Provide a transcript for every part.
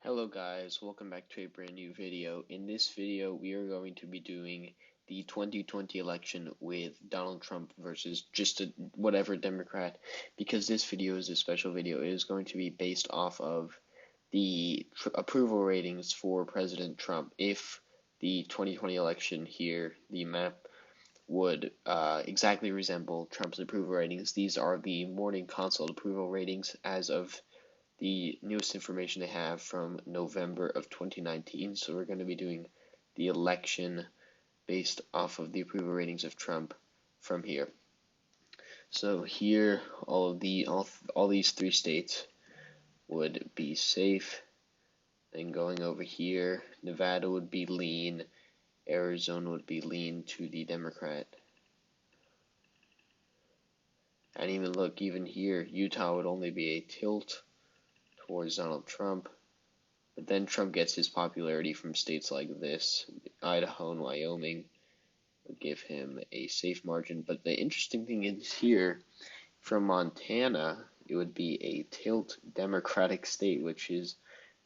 Hello guys, welcome back to a brand new video. In this video, we are going to be doing the 2020 election with Donald Trump versus just whatever Democrat. Because this video is a special video, it is going to be based off of the approval ratings for President Trump. If the 2020 election here, the map would exactly resemble Trump's approval ratings. These are the Morning Consult approval ratings as of the newest information they have from November of 2019. So we're going to be doing the election based off of the approval ratings of Trump from here. So here, all these three states would be safe. Then going over here, Nevada would be lean, Arizona would be lean to the Democrat. And even here, Utah would only be a tilt towards Donald Trump. But then Trump gets his popularity from states like this. Idaho and Wyoming would give him a safe margin. But the interesting thing is here, from Montana, it would be a tilt Democratic state, which is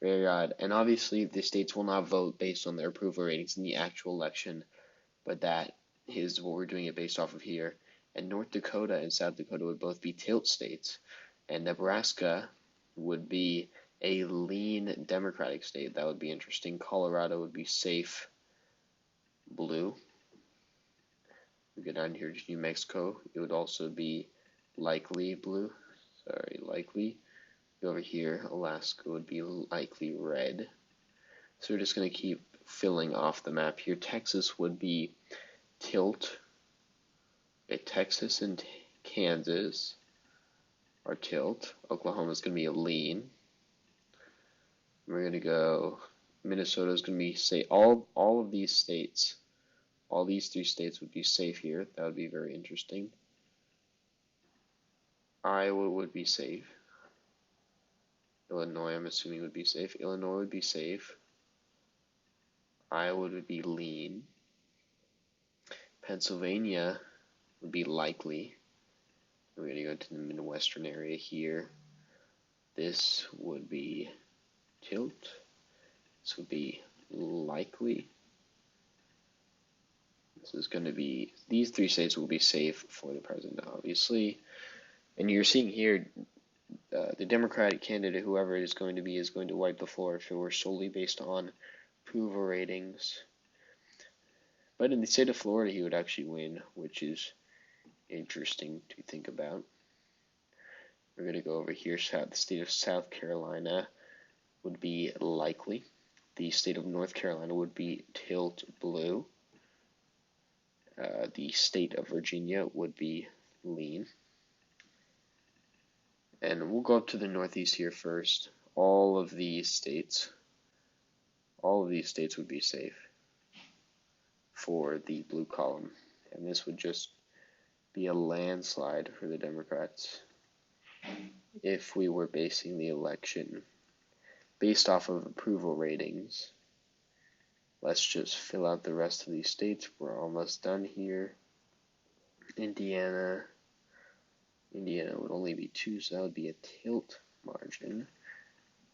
very odd. And obviously, the states will not vote based on their approval ratings in the actual election, but that is what we're doing it based off of here. And North Dakota and South Dakota would both be tilt states, and Nebraska would be a lean Democratic state. That would be interesting. Colorado would be safe blue. We go down here to New Mexico. It would also be likely blue. Likely. Go over here, Alaska would be likely red. So we're just going to keep filling off the map here. Texas would be tilt. Texas and Kansas are tilt. Oklahoma is going to be a lean. We're going to go, Minnesota is going to be safe. All of these states, all these three states would be safe here. That would be very interesting. Iowa would be safe. Illinois, I'm assuming, would be safe. Illinois would be safe. Iowa would be lean. Pennsylvania would be likely. We're going to go to the Midwestern area here. This would be tilt. This would be likely. This is going to be, these three states will be safe for the president, obviously. And you're seeing here, the Democratic candidate, whoever it is going to be, is going to wipe the floor if it were solely based on approval ratings. But in the state of Florida, he would actually win, which is interesting to think about. We're going to go over here. The state of South Carolina would be likely. The state of North Carolina would be tilt blue. The state of Virginia would be lean. And we'll go up to the Northeast here first. All of these states would be safe for the blue column. And this would just be a landslide for the Democrats if we were basing the election based off of approval ratings. Let's just fill out the rest of these states. We're almost done here. Indiana would only be 2, so that would be a tilt margin.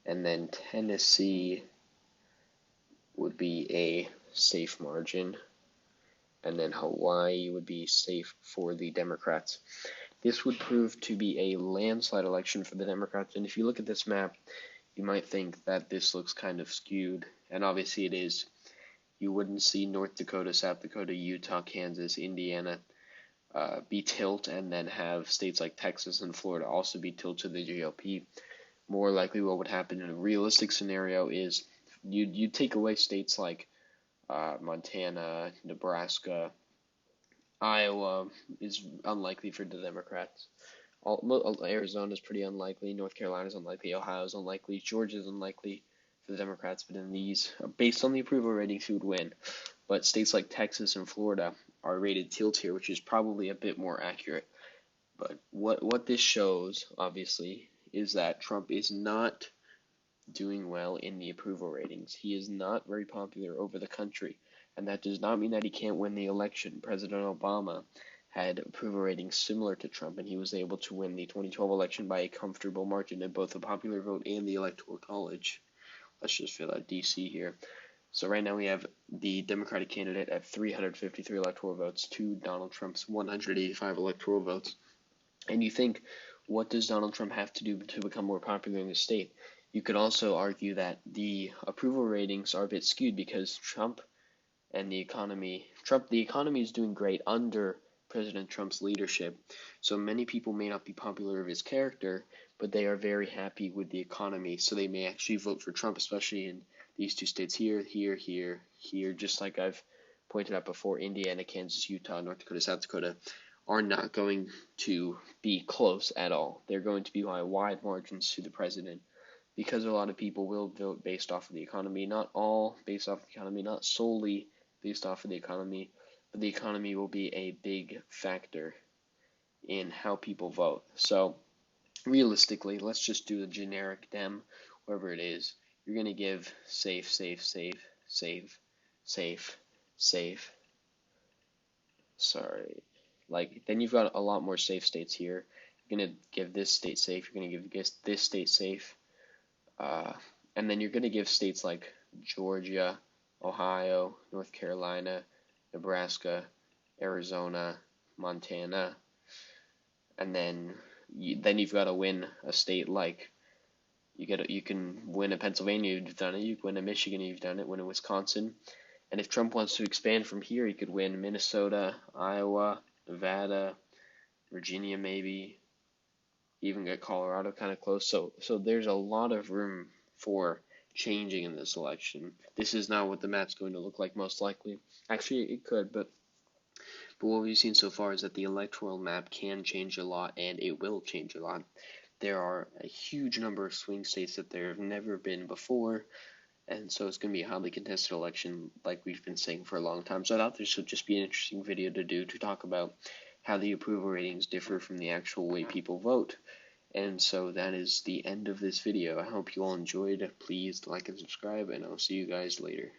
And then Tennessee would be a safe margin. And then Hawaii would be safe for the Democrats. This would prove to be a landslide election for the Democrats. And if you look at this map, you might think that this looks kind of skewed. And obviously it is. You wouldn't see North Dakota, South Dakota, Utah, Kansas, Indiana be tilt, and then have states like Texas and Florida also be tilt to the GOP. More likely what would happen in a realistic scenario is you'd take away states like Montana, Nebraska, Iowa is unlikely for the Democrats. Arizona is pretty unlikely. North Carolina is unlikely. Ohio is unlikely. Georgia is unlikely for the Democrats. But in these, based on the approval ratings, who would win? But states like Texas and Florida are rated tilt here, which is probably a bit more accurate. But what this shows, obviously, is that Trump is not doing well in the approval ratings. He is not very popular over the country, and that does not mean that he can't win the election. President Obama had approval ratings similar to Trump, and he was able to win the 2012 election by a comfortable margin in both the popular vote and the Electoral College. let's just fill out DC here. So right now we have the Democratic candidate at 353 electoral votes to Donald Trump's 185 electoral votes. And you think, what does Donald Trump have to do to become more popular in the state? You could also argue that the approval ratings are a bit skewed because Trump and the economy is doing great under President Trump's leadership. So many people may not be popular of his character, but they are very happy with the economy. So they may actually vote for Trump, especially in these two states here, just like I've pointed out before. Indiana, Kansas, Utah, North Dakota, South Dakota are not going to be close at all. They're going to be by wide margins to the president, because a lot of people will vote based off of the economy. Not all based off of the economy, not solely based off of the economy, but the economy will be a big factor in how people vote. So realistically, let's just do the generic Dem, wherever it is. You're going to give safe. Sorry. Then you've got a lot more safe states here. You're going to give this state safe. You're going to give this state safe. And then you're going to give states like Georgia, Ohio, North Carolina, Nebraska, Arizona, Montana, and then you've got to win a state like you can win a Pennsylvania, you've done it. You can win a Michigan, you've done it. Win a Wisconsin, and if Trump wants to expand from here, he could win Minnesota, Iowa, Nevada, Virginia, maybe even get Colorado kind of close. So there's a lot of room for changing in this election. This is not what the map's going to look like, most likely. Actually, it could, but what we've seen so far is that the electoral map can change a lot, and it will change a lot. There are a huge number of swing states that there have never been before, and so it's going to be a highly contested election, like we've been saying for a long time. So I thought this would just be an interesting video to do, to talk about how the approval ratings differ from the actual way people vote. And so that is the end of this video. I hope you all enjoyed. Please like and subscribe, and I'll see you guys later.